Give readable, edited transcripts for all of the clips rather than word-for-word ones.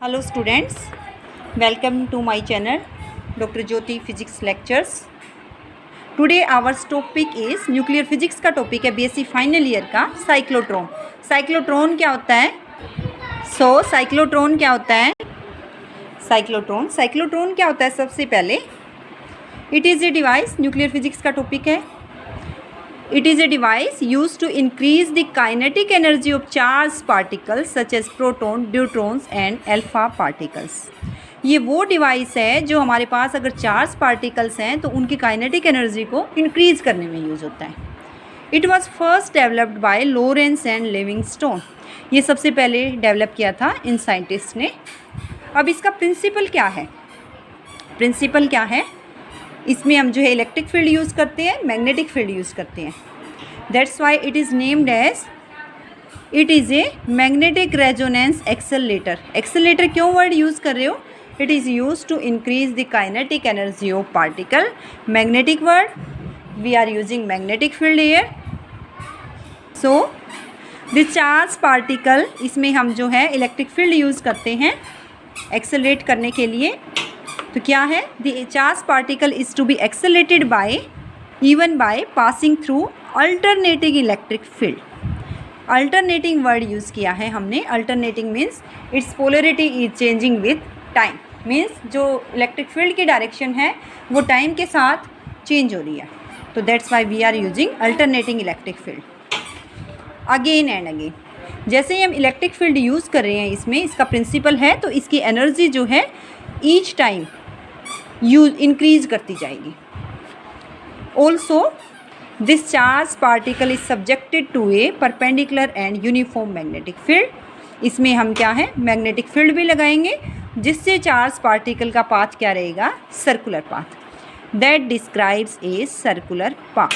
Hello students, welcome to my channel Dr. Jyoti Physics Lectures. Today our topic is nuclear physics का topic है BSc final year का cyclotron. Cyclotron क्या होता है? Cyclotron क्या होता है? साइक्लोट्रॉन क्या होता है? सबसे पहले it is a device, nuclear physics का टॉपिक है. It is a device used to increase the kinetic energy of charged particles such as proton, neutrons and alpha particles. ये वो डिवाइस है जो हमारे पास अगर चार्ज पार्टिकल्स हैं तो उनकी काइनेटिक एनर्जी को इंक्रीज करने में यूज़ होता है. It was first developed by Lawrence and Livingstone. ये सबसे पहले डेवलप किया था इन साइंटिस्ट ने. अब इसका प्रिंसिपल क्या है? इसमें हम जो है इलेक्ट्रिक फील्ड यूज़ करते हैं, मैग्नेटिक फील्ड यूज़ करते हैं. That's why it is named as it is a magnetic resonance accelerator. Accelerator क्यों वर्ड यूज़ कर रहे हो? It is use to increase the kinetic energy of particle. Magnetic word, we are using magnetic field here. So the charge particle, इसमें हम जो है electric field use करते हैं एक्सेलरेट करने के लिए. तो क्या है? The charge particle is to be accelerated by even by passing through alternating electric field. Alternating word use किया है हमने. Alternating means it's polarity is changing with time. Means जो इलेक्ट्रिक फील्ड की डायरेक्शन है वो टाइम के साथ change हो रही है. तो that's why we are using alternating electric field again and again. जैसे ही हम इलेक्ट्रिक फील्ड यूज़ कर रहे हैं, इसमें इसका प्रिंसिपल है तो इसकी एनर्जी जो है ईच टाइम इंक्रीज करती जाएगी. Also this charge particle is subjected to a perpendicular and uniform magnetic field. इसमें हम क्या है, मैग्नेटिक फील्ड भी लगाएंगे जिससे चार्ज पार्टिकल का पाथ क्या रहेगा? Circular path. That describes a circular path.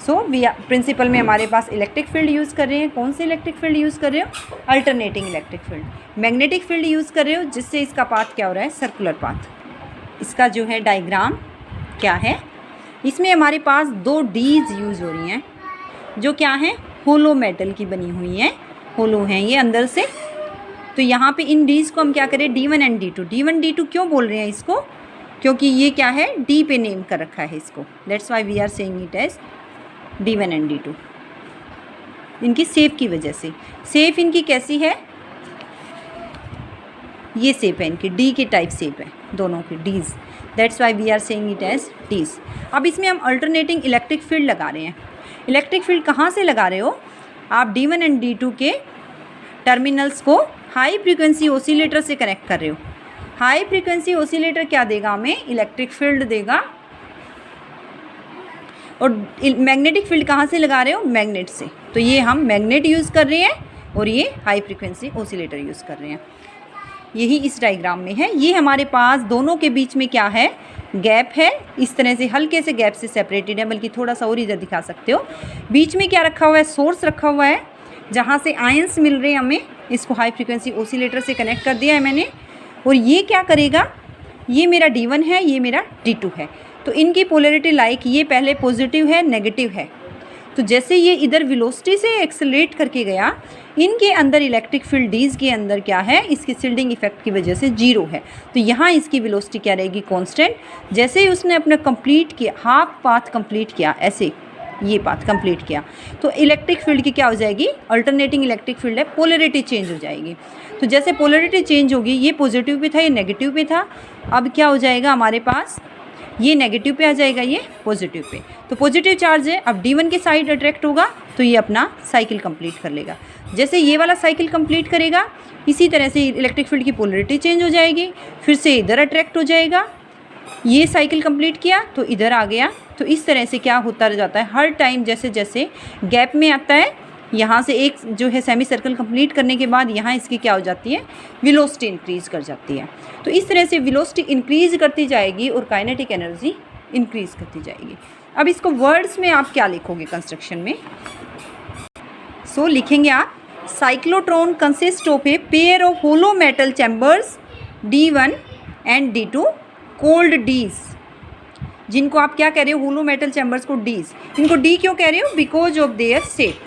So principle में हमारे पास इलेक्ट्रिक फील्ड यूज़ कर रहे हैं. कौन से इलेक्ट्रिक फील्ड यूज़ कर रहे हो? Alternating electric field. Magnetic field use कर रहे हो जिससे इसका पाथ क्या हो रहा है? Circular path. इसका जो है डायग्राम क्या है, इसमें हमारे पास दो डीज यूज़ हो रही हैं जो क्या हैं? होलो मेटल की बनी हुई हैं. होलो हैं ये अंदर से. तो यहाँ पे इन डीज को हम क्या करें? D1 and D2. D1 D2 क्यों बोल रहे हैं इसको? क्योंकि ये क्या है? D पे नेम कर रखा है इसको. That's why we are saying it as D1 and D2. इनकी शेप की वजह से. शेप इनकी कैसी है? ये शेप है इनकी, D के टाइप शेप है दोनों की, dees. That's why we are saying it as dees. अब इसमें हम अल्टरनेटिंग इलेक्ट्रिक फील्ड लगा रहे हैं. इलेक्ट्रिक फील्ड कहाँ से लगा रहे हो? आप D1 एंड D2 के टर्मिनल्स को हाई फ्रीक्वेंसी ऑसिलेटर से कनेक्ट कर रहे हो. हाई फ्रीक्वेंसी ऑसिलेटर क्या देगा हमें? इलेक्ट्रिक फील्ड देगा. और मैग्नेटिक फील्ड कहाँ से लगा रहे हो? मैग्नेट से. तो ये हम मैग्नेट यूज़ कर रहे हैं और ये हाई फ्रीक्वेंसी ऑसिलेटर यूज़ कर रहे हैं. यही इस डायग्राम में है. ये हमारे पास दोनों के बीच में क्या है? गैप है. इस तरह से हल्के से गैप से सेपरेटेड है, बल्कि थोड़ा सा और इधर दिखा सकते हो. बीच में क्या रखा हुआ है? सोर्स रखा हुआ है जहाँ से आयंस मिल रहे हैं हमें. इसको हाई फ्रीक्वेंसी ऑसिलेटर से कनेक्ट कर दिया है मैंने. और ये क्या करेगा? ये मेरा D1 है, ये मेरा D2 है. तो इनकी पोलैरिटी लाइक ये पहले पॉजिटिव है, नेगेटिव है. तो जैसे ये इधर वेलोसिटी से एक्सेलरेट करके गया, इनके अंदर इलेक्ट्रिक फील्ड डीज के अंदर क्या है? इसकी शिल्डिंग इफेक्ट की वजह से 0 है. तो यहाँ इसकी वेलोसिटी क्या रहेगी? कांस्टेंट. जैसे ही उसने अपना कंप्लीट किया, हाफ पाथ कंप्लीट किया, ऐसे ये पाथ कंप्लीट किया, तो इलेक्ट्रिक फील्ड की क्या हो जाएगी? अल्टरनेटिंग इलेक्ट्रिक फील्ड है, पोलैरिटी चेंज हो जाएगी. तो जैसे पोलैरिटी चेंज होगी, ये पॉजिटिव पे था, ये नेगेटिव पे था. अब क्या हो जाएगा हमारे पास? ये नेगेटिव पे आ जाएगा, ये पॉजिटिव पे. तो पॉजिटिव चार्ज है, अब D1 के साइड अट्रैक्ट होगा तो ये अपना साइकिल कंप्लीट कर लेगा. जैसे ये वाला साइकिल कंप्लीट करेगा, इसी तरह से इलेक्ट्रिक फील्ड की पोलैरिटी चेंज हो जाएगी, फिर से इधर अट्रैक्ट हो जाएगा. ये साइकिल कंप्लीट किया तो इधर आ गया. तो इस तरह से क्या होता जाता है? हर टाइम जैसे जैसे गैप में आता है, यहाँ से एक जो है सेमी सर्कल कंप्लीट करने के बाद यहाँ इसकी क्या हो जाती है? वेलोसिटी इंक्रीज़ कर जाती है. तो इस तरह से वेलोसिटी इंक्रीज़ करती जाएगी और काइनेटिक एनर्जी इंक्रीज़ करती जाएगी. अब इसको वर्ड्स में आप क्या लिखोगे कंस्ट्रक्शन में? सो लिखेंगे आप, cyclotron consist of a pair of hollow metal chambers D1 and D2 called dees. जिनको आप क्या कह रहे हो? होलो मेटल चैम्बर्स को डीज. इनको डी क्यों कह रहे हो? Because of their shape.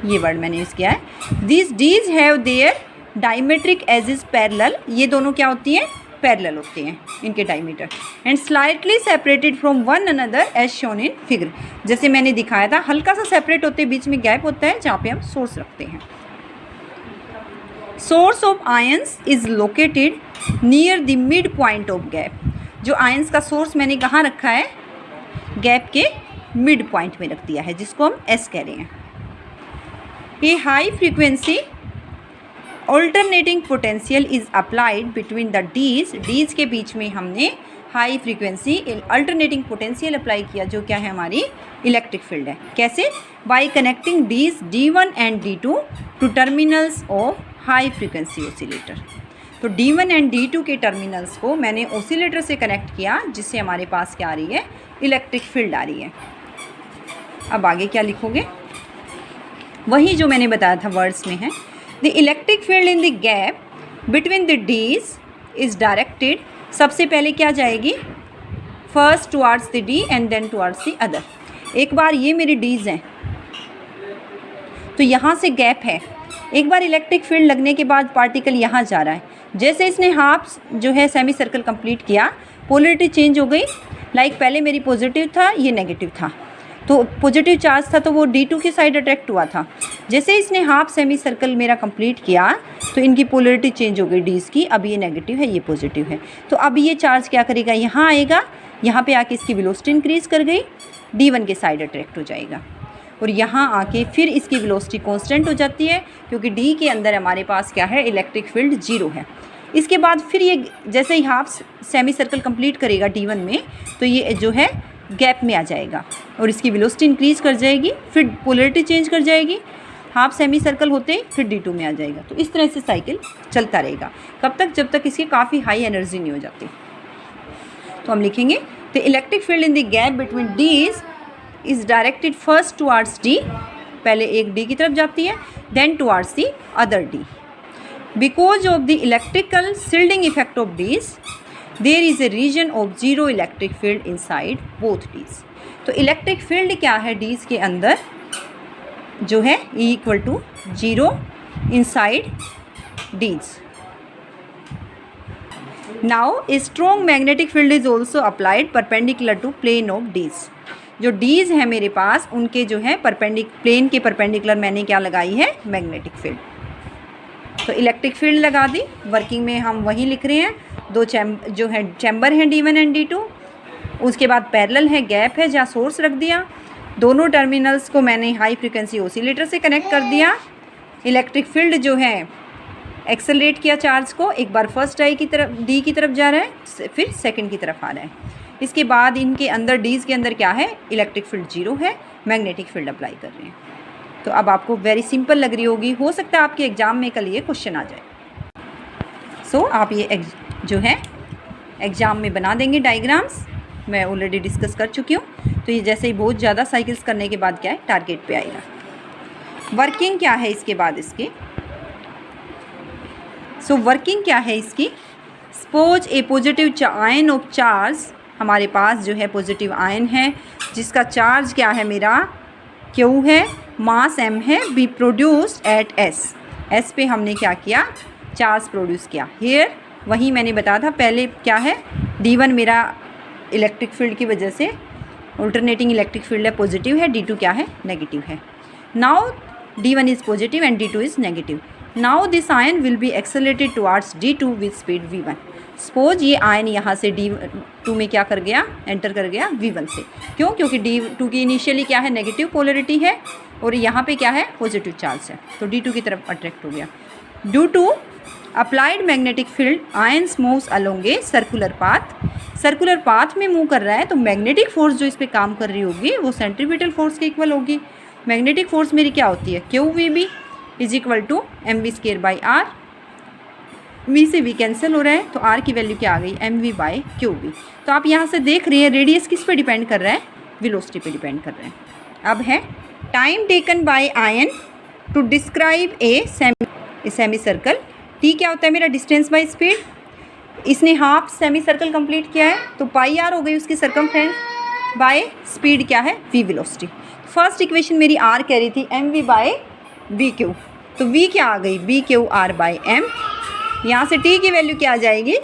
ये वर्ड मैंने यूज़ किया है. This dees have their diametric edges parallel, ये दोनों क्या होती हैं, पैरेलल होते हैं इनके diameter, and slightly separated from one another as shown in figure, जैसे मैंने दिखाया था हल्का सा सेपरेट होते हैं, बीच में गैप होता है जहाँ पे हम सोर्स रखते हैं। Source of ions is located near the mid point of gap, जो आयंस का सोर्स मैंने कहाँ रखा है, गैप के मिड पॉइंट में रख दिया है, जिसको हम एस कह रहे हैं। ये high frequency alternating potential is applied between the dees के बीच में हमने high frequency alternating potential apply किया, जो क्या है, हमारी इलेक्ट्रिक फील्ड है। कैसे? By connecting dees D1 and D2 to terminals of high frequency oscillator. तो D1 एंड D2 के टर्मिनल्स को मैंने ऑसिलेटर से कनेक्ट किया, जिससे हमारे पास क्या आ रही है, इलेक्ट्रिक फील्ड आ रही है। अब आगे क्या लिखोगे, वही जो मैंने बताया था वर्ड्स में है। The electric field in the gap between the dees is directed, सबसे पहले क्या जाएगी, first towards the dee and then towards the other. एक बार ये मेरी डीज हैं, तो यहाँ से गैप है, एक बार इलेक्ट्रिक फील्ड लगने के बाद पार्टिकल यहाँ जा रहा है, जैसे इसने हाफ जो है सेमी सर्कल कंप्लीट किया, पोलरिटी चेंज हो गई। लाइक पहले मेरी पॉजिटिव था, ये नेगेटिव था, तो पॉजिटिव चार्ज था तो वो D2 की साइड अट्रैक्ट हुआ था। जैसे इसने हाफ सेमी सर्कल मेरा कंप्लीट किया तो इनकी पोलरिटी चेंज हो गई डीज की, अब ये नेगेटिव है, ये पॉजिटिव है। तो अब ये चार्ज क्या करेगा, यहाँ आएगा, यहाँ पे आके इसकी वेलोसिटी इंक्रीज़ कर गई, D1 के साइड अट्रैक्ट हो जाएगा, और यहाँ आके फिर इसकी वेलोसिटी कांस्टेंट हो जाती है, क्योंकि D के अंदर हमारे पास क्या है, इलेक्ट्रिक फील्ड 0 है। इसके बाद फिर ये जैसे ही हाफ सेमी सर्कल कंप्लीट करेगा D1 में, तो ये जो है गैप में आ जाएगा और इसकी वेलोसिटी इंक्रीज़ कर जाएगी, फिर पोलरिटी चेंज कर जाएगी, हाफ सेमी सर्कल होते ही फिर D2 में आ जाएगा। तो इस तरह से साइकिल चलता रहेगा, कब तक, जब तक इसकी काफ़ी हाई एनर्जी नहीं हो जाती। तो हम लिखेंगे the electric field in the gap between dees is directed first towards D, पहले एक D की तरफ जाती है, then towards the other D। Because of the electrical shielding effect of dees there is a region of zero electric field inside both dees. तो electric field क्या है, डीज के अंदर जो है E equal to 0 inside dees. Now a strong magnetic field is also applied perpendicular to plane of dees. जो dees है मेरे पास, उनके जो है प्लेन के परपेंडिकुलर मैंने क्या लगाई है, मैग्नेटिक फील्ड। तो इलेक्ट्रिक फील्ड लगा दी, वर्किंग में हम वही लिख रहे हैं, दो जो है चैम्बर हैं D1 एंड D2, उसके बाद पैरेलल है, गैप है जहाँ सोर्स रख दिया, दोनों टर्मिनल्स को मैंने हाई फ्रीक्वेंसी ऑसिलेटर से कनेक्ट कर दिया। इलेक्ट्रिक फील्ड जो है एक्सेलरेट किया चार्ज को, एक बार फर्स्ट की तरफ D की तरफ जा रहा है, फिर सेकंड की तरफ आ रहा है। इसके बाद इनके अंदर डीज के अंदर क्या है, इलेक्ट्रिक फील्ड 0 है, मैग्नेटिक फील्ड अप्लाई कर रहे हैं। तो अब आपको वेरी सिंपल लग रही होगी, हो सकता है आपके एग्जाम में कल ये क्वेश्चन आ जाए। सो आप ये जो है एग्ज़ाम में बना देंगे डायग्राम्स, मैं ऑलरेडी डिस्कस कर चुकी हूँ। तो ये जैसे ही बहुत ज़्यादा साइकिल्स करने के बाद क्या है, टारगेट पे आएगा। वर्किंग क्या है इसके बाद इसकी, सो वर्किंग क्या है इसकी, suppose A positive ion of charge, हमारे पास जो है पॉजिटिव आयन है जिसका चार्ज क्या है, मेरा Q है, मास M है, बी प्रोड्यूस्ड एट S पे हमने क्या किया, चार्ज प्रोड्यूस किया। हियर वही मैंने बताया था पहले, क्या है, D1 मेरा इलेक्ट्रिक फील्ड की वजह से अल्टरनेटिंग इलेक्ट्रिक फील्ड है, पॉजिटिव है, D2 क्या है, नेगेटिव है। Now D1 is positive and D2 is negative. Now this ion will be accelerated towards D2 with speed V1। Suppose ये आयन यहाँ से D2 में क्या कर गया, एंटर कर गया V1 से। क्यों? क्योंकि D2 की इनिशियली क्या है, नेगेटिव पोलरिटी है, और यहाँ पे क्या है, पॉजिटिव चार्ज है, तो D2 की तरफ अट्रैक्ट हो गया। Due to applied magnetic field ions moves along a circular path. Circular path में मूव कर रहा है, तो मैग्नेटिक फोर्स जो इस पर काम कर रही होगी वो सेंट्रीपिटल फोर्स के इक्वल होगी। मैग्नेटिक फोर्स मेरी क्या होती है, QVB is equal to mv²/r। V से V कैंसिल हो रहा है, तो R की वैल्यू क्या आ गई, mv/QB। तो आप यहाँ से देख रहे हैं रेडियस किस पे डिपेंड कर रहा है, वेलोसिटी पे डिपेंड कर रहा है। अब है time taken by ion to describe a semicircle. T क्या होता है मेरा, डिस्टेंस बाय स्पीड। इसने हाफ सेमी सर्कल कंप्लीट किया है, तो πr हो गई उसकी सर्कमफ्रेंस, बाय स्पीड क्या है, v वेलोसिटी। फर्स्ट इक्वेशन मेरी R कह रही थी mv/vq, तो V क्या आ गई, B Q R by M. यहाँ से T की वैल्यू क्या आ जाएगी,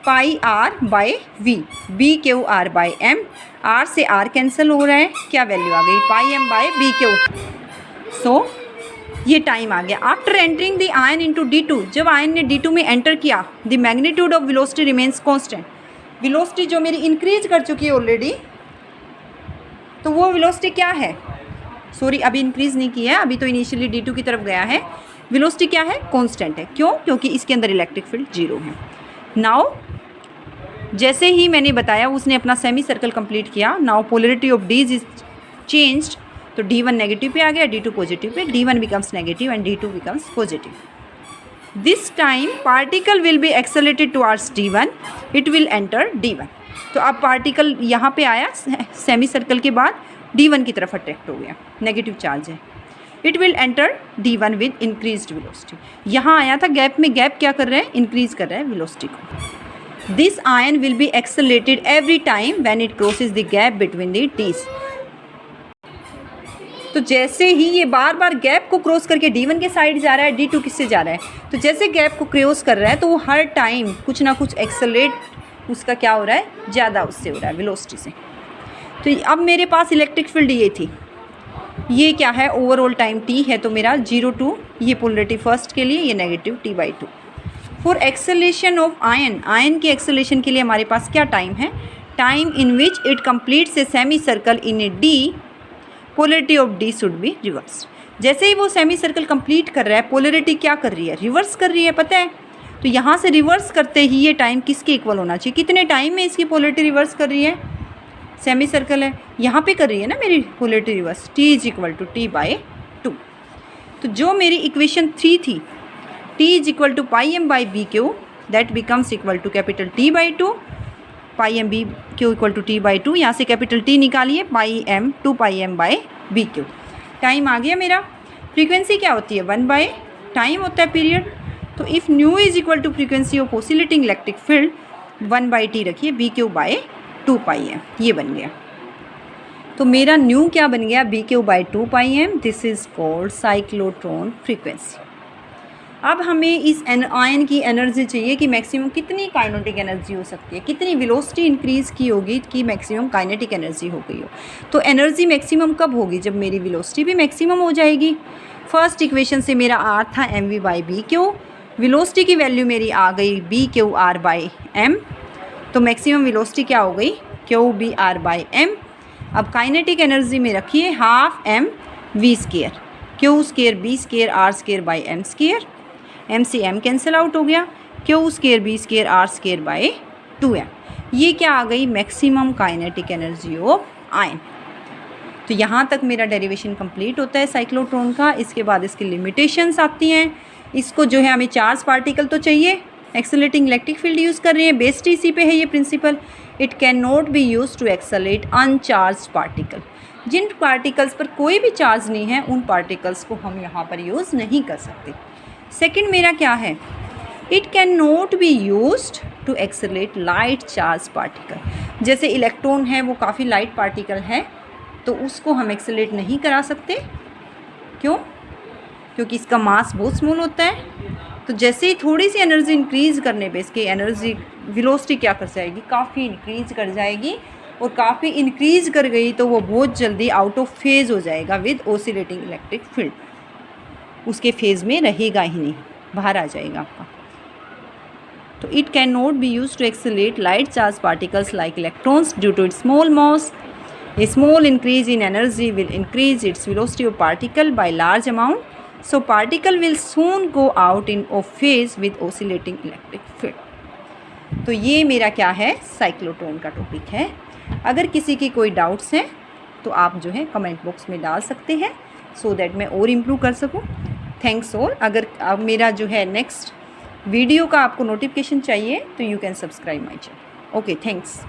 pi R by V, B Q R by M. R से आर कैंसिल हो रहा है, क्या वैल्यू आ गई, pi M by B Q. So ये टाइम आ गया। After entering the ion into D2, जब आयन ने D2 में एंटर किया, the magnitude of velocity remains constant. Velocity जो मेरी इंक्रीज कर चुकी है ऑलरेडी, तो वो वेलोसिटी क्या है, सॉरी अभी इंक्रीज नहीं की है, अभी तो इनिशियली D2 की तरफ गया है। वेलोसिटी क्या है, कांस्टेंट है। क्यों, क्योंकि इसके अंदर इलेक्ट्रिक फील्ड 0 है। नाउ जैसे ही मैंने बताया उसने अपना सेमी सर्कल कंप्लीट किया। Now polarity of D is changed, तो D1 नेगेटिव पे आ गया, D2 positive pay, D1 becomes negative and D2 becomes positive. This time particle will be accelerated towards D1, it will enter D1। तो अब particle यहाँ पे आया semi circle के बाद, D1 की तरफ अट्रैक्ट हो गया, नेगेटिव चार्ज है। It will enter D1 with increased velocity. यहाँ आया था गैप में, गैप क्या कर रहा है, इंक्रीज कर रहा है वेलोसिटी को। This ion will be accelerated every time when it crosses the gap between the T's। तो जैसे ही ये बार बार गैप को क्रॉस करके D1 के साइड जा रहा है, D2 किससे जा रहा है, तो जैसे गैप को क्रॉस कर रहा है तो वो हर टाइम कुछ ना कुछ एक्सेलरेट उसका क्या हो रहा है, ज़्यादा उससे हो रहा है वेलोसिटी से। तो अब मेरे पास इलेक्ट्रिक फील्ड ये थी, ये क्या है, ओवरऑल टाइम T है, तो मेरा 0 टू, ये पोलरिटी फर्स्ट के लिए, ये negative T/2। For acceleration of ion, ion के एक्सेलेरेशन के लिए हमारे पास क्या टाइम है, time in which it completes a semi circle in A D, polarity of D should be reverse. जैसे ही वो सेमी सर्कल कंप्लीट कर रहा है, पोलरिटी क्या कर रही है, रिवर्स कर रही है, पता है। तो यहाँ से रिवर्स करते ही ये टाइम किसके इक्वल होना चाहिए, कितने टाइम में इसकी पोलरिटी रिवर्स कर रही है, सेमी सर्कल है यहाँ पे कर रही है ना मेरी polarity reverse, T is equal to T/2। तो जो मेरी इक्वेशन 3 थी, T is equal to pi M by B Q, that becomes equal to capital T/2, pi M B Q equal to T/2। यहाँ से कैपिटल T निकालिए, pi M 2 pi M by B Q. Time आ गया मेरा। Frequency क्या होती है, 1 by time होता है, पीरियड। तो if nu is equal to frequency of oscillating electric field, 1/T रखिए, B Q by 2 pi M, ये बन गया। तो मेरा न्यू क्या बन गया, B Q by 2 pi M. This is called cyclotron frequency. अब हमें इस आयन की एनर्जी चाहिए कि मैक्सिमम कितनी काइनेटिक एनर्जी हो सकती है, कितनी वेलोसिटी इंक्रीज़ की होगी कि मैक्सिमम काइनेटिक एनर्जी हो गई हो। तो एनर्जी मैक्सिमम कब होगी, जब मेरी वेलोसिटी भी मैक्सिमम हो जाएगी। फर्स्ट इक्वेशन से मेरा आर था mv by B Q, velocity की वैल्यू मेरी आ गई B Q R by M. तो मैक्सिमम वेलोसिटी क्या हो गई, Q B R by M. अब काइनेटिक एनर्जी में रखिए half M V square, Q square B square R square by M square, M से एम कैंसिल आउट हो गया, Q square B square R square by 2m। ये क्या आ गई, maximum kinetic energy of ion. तो यहाँ तक मेरा डेरिवेशन कंप्लीट होता है साइक्लोट्रॉन का। इसके बाद इसकी लिमिटेशंस आती हैं। इसको जो है हमें चार्ज पार्टिकल तो चाहिए, एक्सेलरेटिंग इलेक्ट्रिक फील्ड यूज़ कर रहे हैं, बेस्ड इसी पे है ये principle. It can not be use to accelerate uncharge particle. जिन पार्टिकल्स पर कोई भी चार्ज नहीं है, उन पार्टिकल्स को हम यहाँ पर यूज़ नहीं कर सकते। सेकेंड मेरा क्या है, it can not be used to accelerate light charge particle. जैसे इलेक्ट्रॉन है, वो काफ़ी लाइट पार्टिकल है, तो उसको हम एक्सेलरेट नहीं करा सकते। क्यों, क्योंकि इसका मास बहुत स्मॉल होता है। तो जैसे ही थोड़ी सी एनर्जी इंक्रीज़ करने पे इसकी एनर्जी वेलोसिटी क्या कर जाएगी, काफ़ी इंक्रीज़ कर जाएगी। और काफ़ी इंक्रीज़ कर गई तो वो बहुत जल्दी आउट ऑफ फेज़ हो जाएगा विद ऑसिलेटिंग इलेक्ट्रिक फील्ड। उसके फेज़ में रहेगा ही नहीं, बाहर आ जाएगा आपका। तो it can not be use to accelerate light charge particles like electrons due to its small mass. A small increase in energy will increase its velocity of particle by large amount. So particle will soon go out of phase with oscillating electric field. तो ये मेरा क्या है, cyclotron का topic है। अगर किसी की कोई डाउट्स हैं तो आप जो है कमेंट बॉक्स में डाल सकते हैं, सो दैट मैं और इम्प्रूव कर सकूं। Thanks all. अगर मेरा जो है नेक्स्ट वीडियो का आपको नोटिफिकेशन चाहिए तो you can subscribe my channel. Okay, thanks.